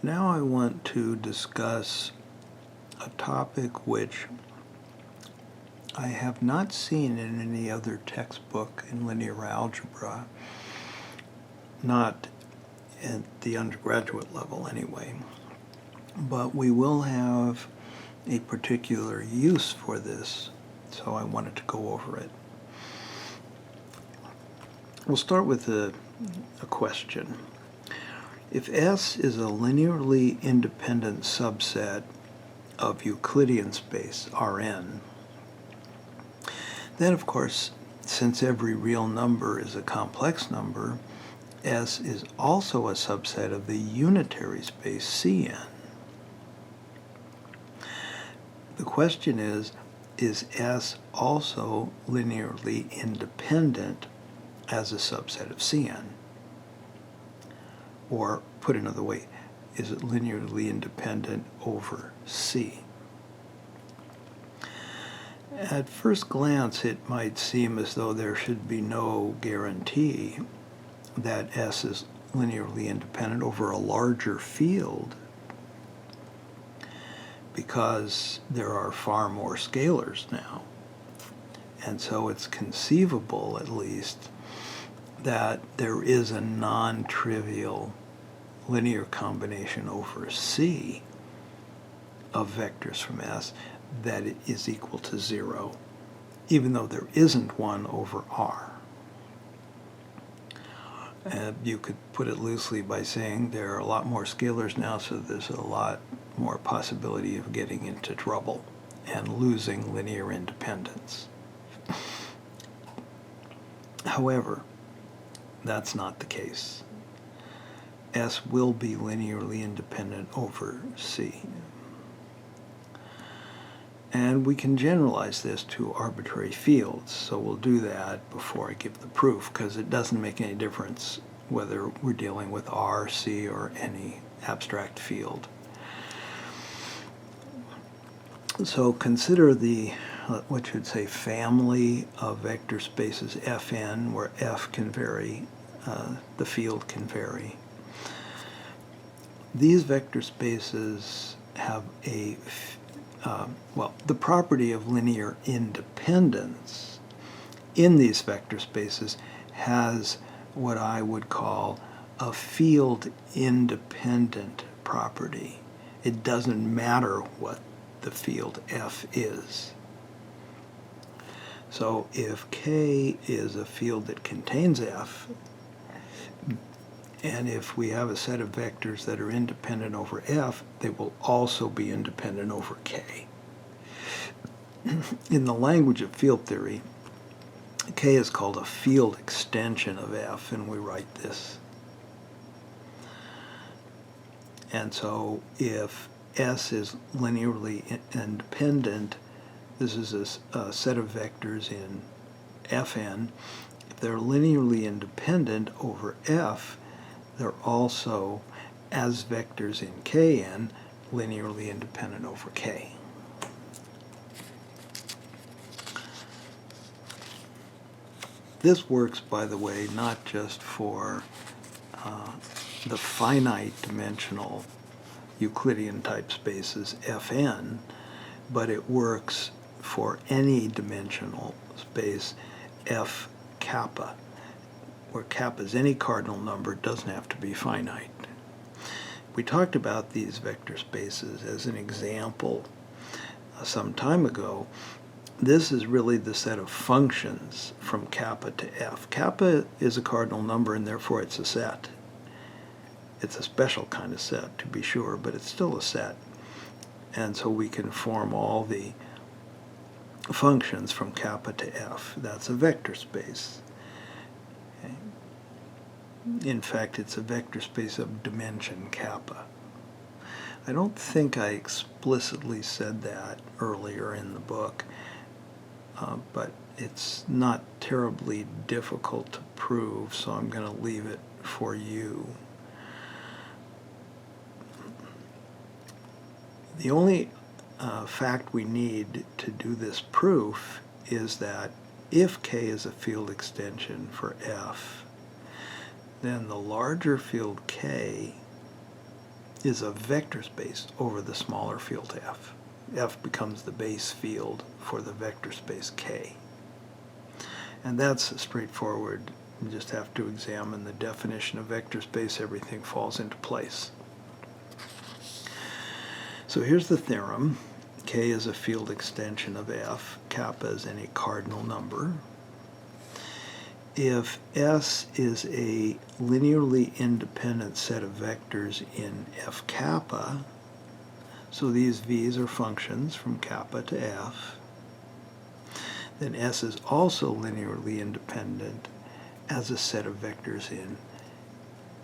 Now I want to discuss a topic which I have not seen in any other textbook in linear algebra, not at the undergraduate level anyway, but we will have a particular use for this, so I wanted to go over it. We'll start with a question. If S is a linearly independent subset of Euclidean space, Rn, then of course, since every real number is a complex number, S is also a subset of the unitary space Cn. The question is S also linearly independent as a subset of Cn? Or, put another way, is it linearly independent over C? At first glance, it might seem as though there should be no guarantee that S is linearly independent over a larger field, because there are far more scalars now. And so it's conceivable, at least, that there is a non-trivial linear combination over C of vectors from S that is equal to 0, even though there isn't one over R. And you could put it loosely by saying there are a lot more scalars now, so there's a lot more possibility of getting into trouble and losing linear independence. However, that's not the case. S will be linearly independent over C. And we can generalize this to arbitrary fields, so we'll do that before I give the proof, because it doesn't make any difference whether we're dealing with R, C, or any abstract field. So consider the, what should say, family of vector spaces Fn, where F can vary, the field can vary. These vector spaces have a, the property of linear independence in these vector spaces has what I would call a field independent property. It doesn't matter what the field F is. So if K is a field that contains F, and if we have a set of vectors that are independent over F, they will also be independent over K. In the language of field theory, K is called a field extension of F, and we write this. And so if S is linearly independent, this is a set of vectors in Fn. If they're linearly independent over F, they're also, as vectors in Kn, linearly independent over K. This works, by the way, not just for the finite dimensional Euclidean type spaces Fn, but it works for any dimensional space F kappa, where kappa is any cardinal number, it doesn't have to be finite. We talked about these vector spaces as an example some time ago. This is really the set of functions from kappa to F. Kappa is a cardinal number, and therefore it's a set. It's a special kind of set, to be sure, but it's still a set. And so we can form all the functions from kappa to F. That's a vector space. Okay. In fact, it's a vector space of dimension kappa. I don't think I explicitly said that earlier in the book, but it's not terribly difficult to prove, so I'm going to leave it for you. The only fact we need to do this proof is that if K is a field extension for F, then the larger field K is a vector space over the smaller field F. F becomes the base field for the vector space K. And that's straightforward. You just have to examine the definition of vector space. Everything falls into place. So here's the theorem. K is a field extension of F. Kappa is any cardinal number. If S is a linearly independent set of vectors in F kappa, so these V's are functions from kappa to F, then S is also linearly independent as a set of vectors in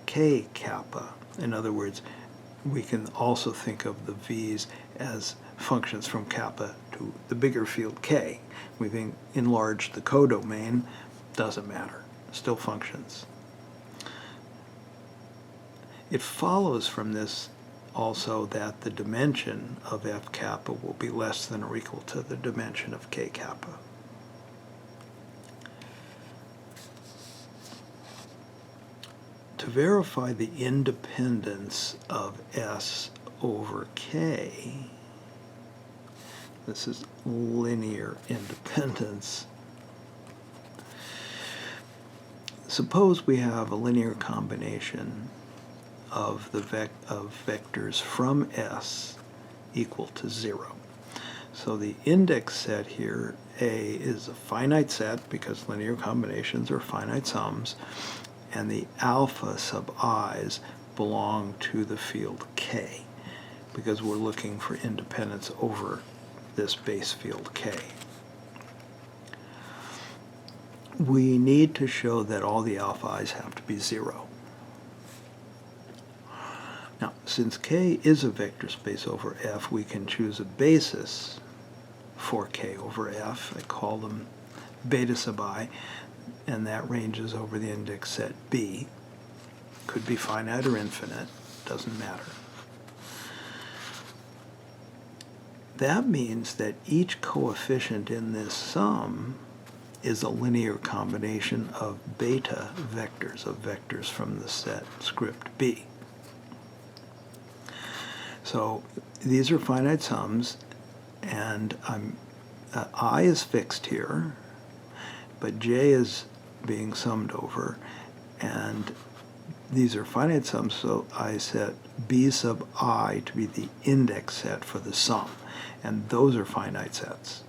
K kappa. In other words, we can also think of the V's as functions from kappa to the bigger field K. We can enlarge the codomain, doesn't matter, still functions. It follows from this also that the dimension of F kappa will be less than or equal to the dimension of K kappa. To verify the independence of S over K, this is linear independence. Suppose we have a linear combination of the vectors from S equal to 0. So the index set here, A, is a finite set because linear combinations are finite sums, and the alpha sub i's belong to the field K because we're looking for independence over this base field K. We need to show that all the alpha i's have to be 0. Now, since K is a vector space over F, we can choose a basis for K over F. I call them beta sub I, and that ranges over the index set B. Could be finite or infinite, doesn't matter. That means that each coefficient in this sum is a linear combination of beta vectors, of vectors from the set script B. So these are finite sums, and I is fixed here, but J is being summed over, and these are finite sums, so I set B sub I to be the index set for the sum, and those are finite sets.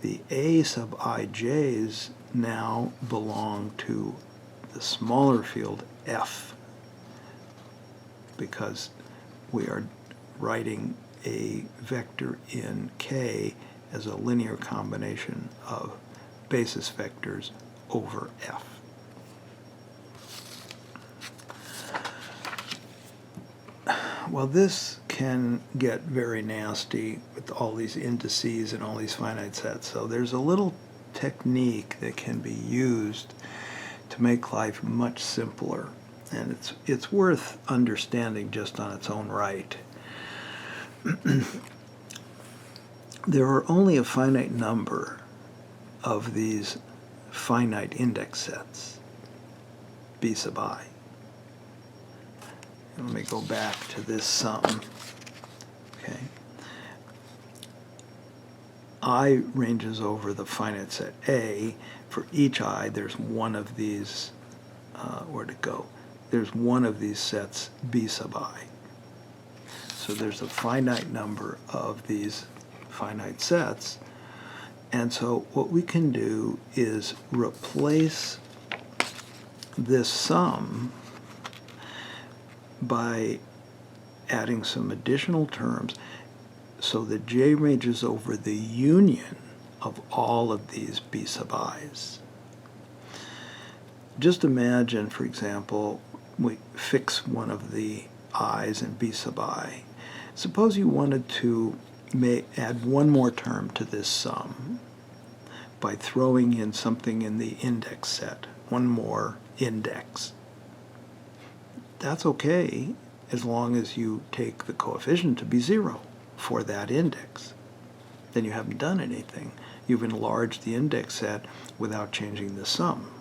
The A sub ij's now belong to the smaller field F, because we are writing a vector in K as a linear combination of basis vectors over F. Well, this can get very nasty with all these indices and all these finite sets. So there's a little technique that can be used to make life much simpler. And it's worth understanding just on its own right. There are only a finite number of these finite index sets, B sub I. Let me go back to this sum. Okay. I ranges over the finite set A. For each I, there's one of these, where'd it go? There's one of these sets, B sub I. So there's a finite number of these finite sets. And so what we can do is replace this sum by adding some additional terms so that J ranges over the union of all of these B sub i's. Just imagine, for example, we fix one of the i's in B sub I. Suppose you wanted to add one more term to this sum by throwing in something in the index set, one more index. That's okay as long as you take the coefficient to be 0 for that index. Then you haven't done anything. You've enlarged the index set without changing the sum.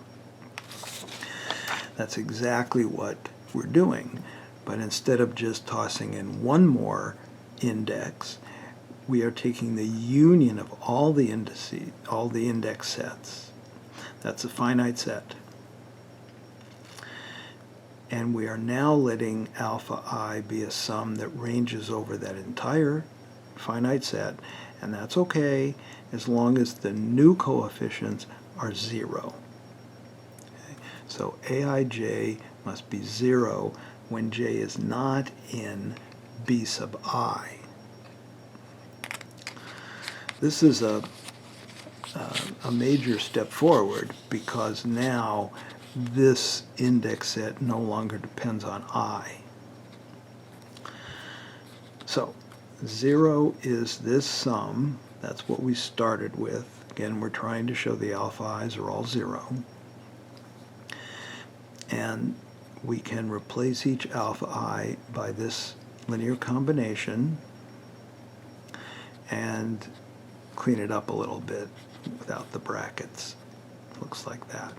That's exactly what we're doing. But instead of just tossing in one more index, we are taking the union of all the indices, all the index sets. That's a finite set. And we are now letting alpha I be a sum that ranges over that entire finite set, and that's okay as long as the new coefficients are 0. Okay? So aij must be 0 when j is not in b sub I. This is a major step forward because now this index set no longer depends on I. So 0 is this sum. That's what we started with. Again, we're trying to show the alpha i's are all 0. And we can replace each alpha I by this linear combination and clean it up a little bit without the brackets. Looks like that.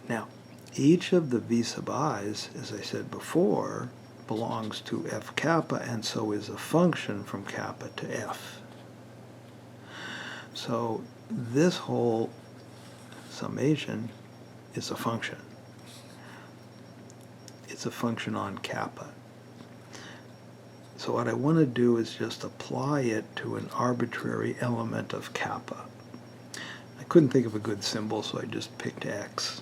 Now, each of the v sub i's, as I said before, belongs to f kappa, and so is a function from kappa to f. So this whole summation is a function. It's a function on kappa. So what I want to do is just apply it to an arbitrary element of kappa. I couldn't think of a good symbol, so I just picked x.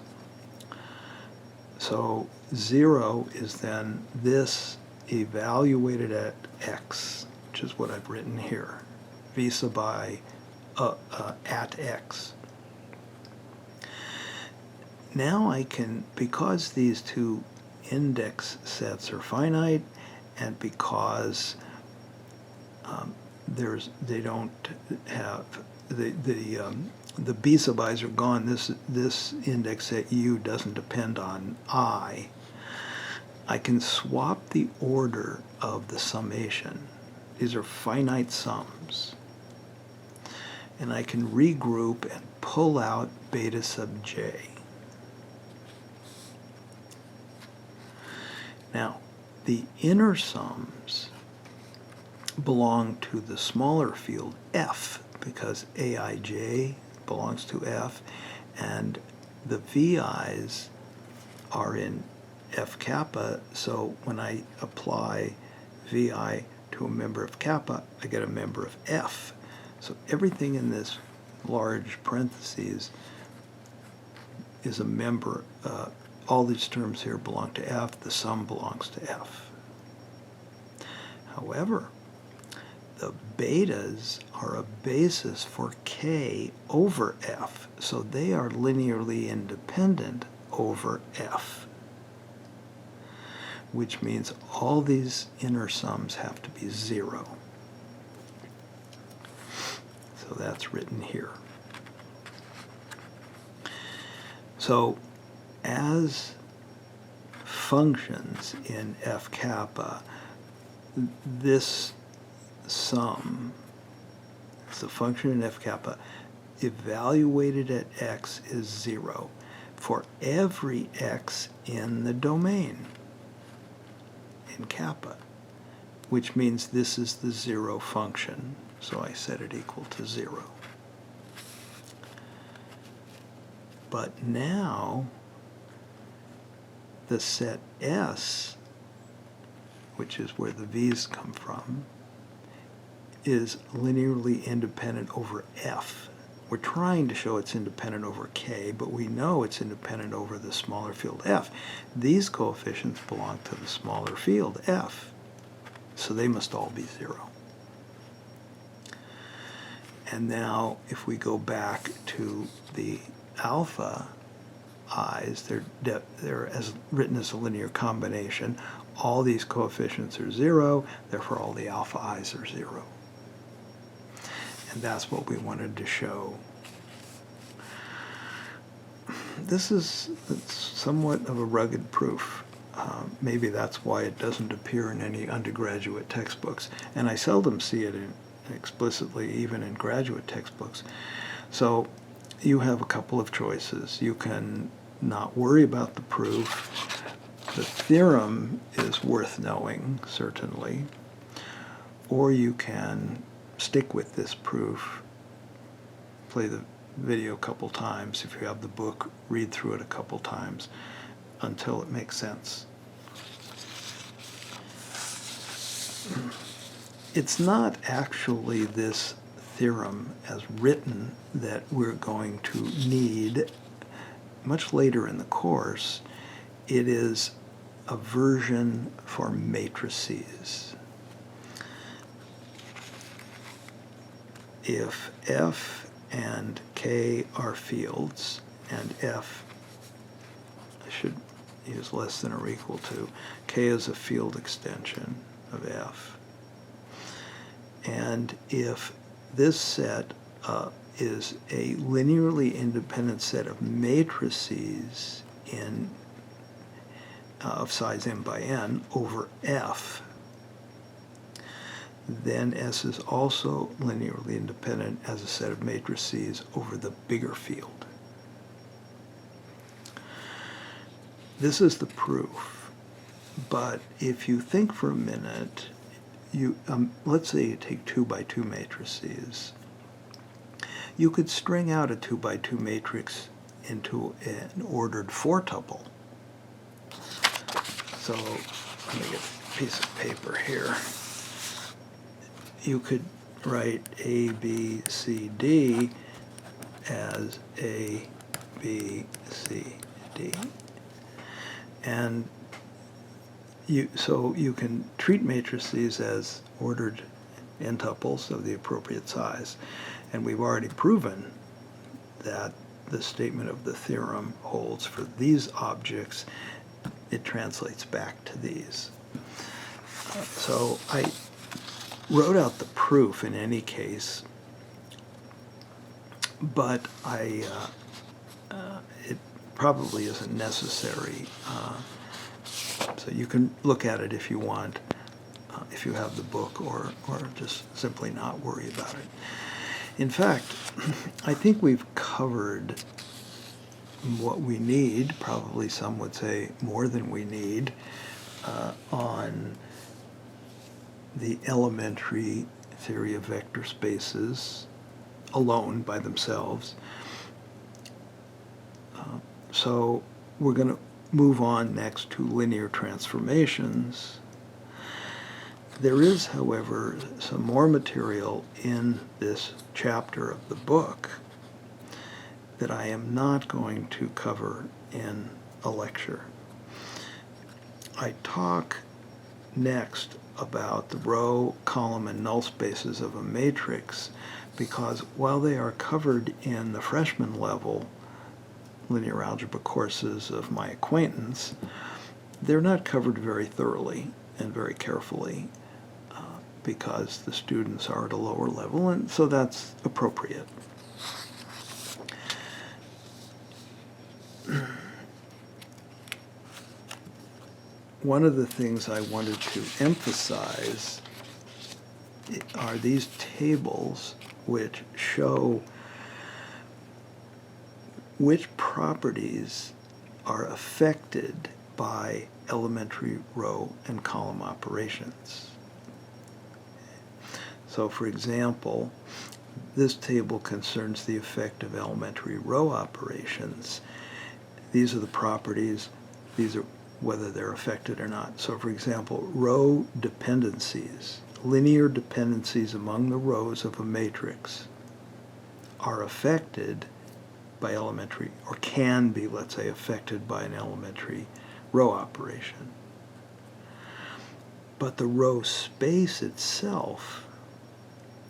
So 0 is then this evaluated at x, which is what I've written here, v sub I at x. Now I can, because these two index sets are finite, and because they don't have the b sub i's are gone, this index set u doesn't depend on I can swap the order of the summation. These are finite sums. And I can regroup and pull out beta sub j. Now, the inner sums belong to the smaller field f, because aij belongs to f, and the vi's are in f kappa, so when I apply vi to a member of kappa, I get a member of f. So everything in this large parentheses is a member, all these terms here belong to f, the sum belongs to f. However, the betas are a basis for k over f, so they are linearly independent over f, which means all these inner sums have to be 0. So that's written here. So as functions in f kappa, this sum, it's a function in f kappa, evaluated at x is 0 for every x in the domain in kappa, which means this is the 0 function, so I set it equal to 0. But now the set S, which is where the v's come from, is linearly independent over f. We're trying to show it's independent over k, but we know it's independent over the smaller field f. These coefficients belong to the smaller field f, so they must all be 0. And now if we go back to the alpha i's, they're as written as a linear combination. All these coefficients are 0, therefore all the alpha i's are 0. And that's what we wanted to show. This is somewhat of a rugged proof. Maybe that's why it doesn't appear in any undergraduate textbooks. And I seldom see it explicitly even in graduate textbooks. So you have a couple of choices. You can not worry about the proof The theorem is worth knowing, certainly, or you can stick with this proof, play the video a couple times. If you have the book, read through it a couple times until it makes sense. It's not actually this theorem as written that we're going to need much later in the course. It is a version for matrices. If F and K are fields, and F, I should use less than or equal to, K is a field extension of F. And if this set is a linearly independent set of matrices of size m by n over F, then S is also linearly independent as a set of matrices over the bigger field. This is the proof, but if you think for a minute, let's say you take 2 by 2 matrices. You could string out a 2 by 2 matrix into an ordered 4-tuple. So let me get a piece of paper here. You could write A, B, C, D as A, B, C, D. And so you can treat matrices as ordered n-tuples of the appropriate size. And we've already proven that the statement of the theorem holds for these objects. It translates back to these. So I wrote out the proof in any case, but it probably isn't necessary. So you can look at it if you want, if you have the book, or just simply not worry about it. In fact, I think we've covered what we need, probably some would say more than we need, on the elementary theory of vector spaces alone by themselves. So we're going to move on next to linear transformations. There is, however, some more material in this chapter of the book that I am not going to cover in a lecture. I talk next about the row, column, and null spaces of a matrix because while they are covered in the freshman level linear algebra courses of my acquaintance, they're not covered very thoroughly and very carefully because the students are at a lower level, and so that's appropriate. One of the things I wanted to emphasize are these tables which show which properties are affected by elementary row and column operations. So, for example, this table concerns the effect of elementary row operations. These are the properties, these are whether they're affected or not. So, for example, row dependencies, linear dependencies among the rows of a matrix are affected by elementary, or can be, let's say, affected by an elementary row operation. But the row space itself,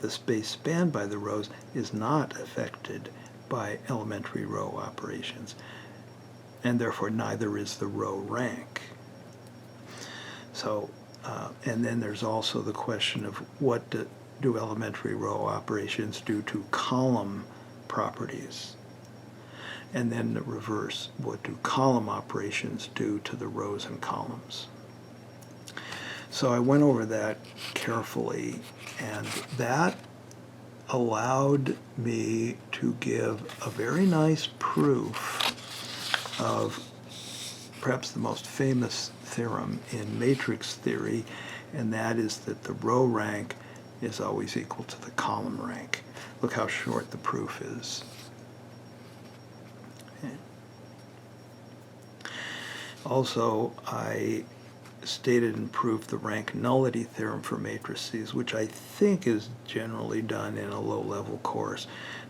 the space spanned by the rows, is not affected by elementary row operations, and therefore neither is the row rank. So, and then there's also the question of what do elementary row operations do to column properties? And then the reverse, what do column operations do to the rows and columns? So I went over that carefully, and that allowed me to give a very nice proof of perhaps the most famous theorem in matrix theory, and that is that the row rank is always equal to the column rank. Look how short the proof is. Okay. Also, I stated and proved the rank nullity theorem for matrices, which I think is generally done in a low-level course.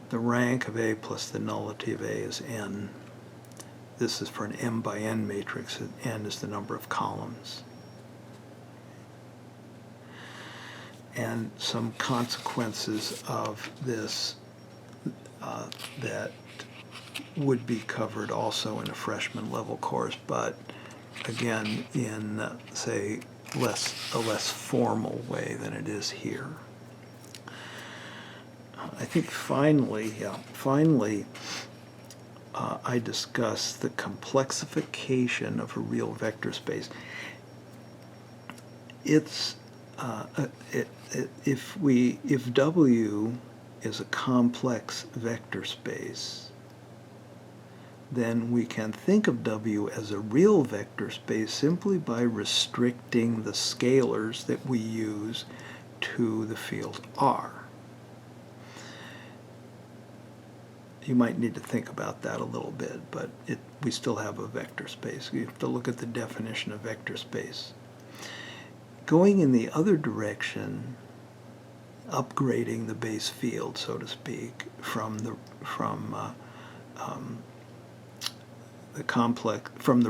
The rank of A plus the nullity of A is n. This is for an m by n matrix, and n is the number of columns. And some consequences of this that would be covered also in a freshman level course, but again in say a less formal way than it is here. I think finally I discussed the complexification of a real vector space. It's if W is a complex vector space, then we can think of W as a real vector space simply by restricting the scalars that we use to the field R. You might need to think about that a little bit, but we still have a vector space. You have to look at the definition of vector space. Going in the other direction, upgrading the base field, so to speak, from the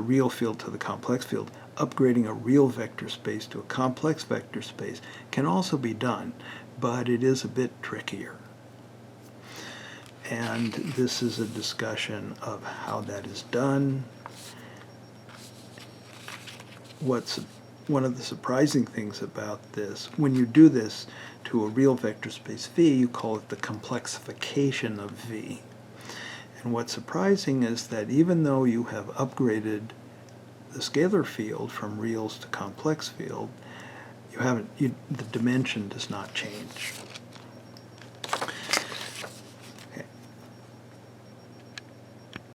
real field to the complex field, upgrading a real vector space to a complex vector space can also be done, but it is a bit trickier. And this is a discussion of how that is done. One of the surprising things about this, when you do this to a real vector space V, you call it the complexification of V. And what's surprising is that even though you have upgraded the scalar field from reals to complex field, the dimension does not change.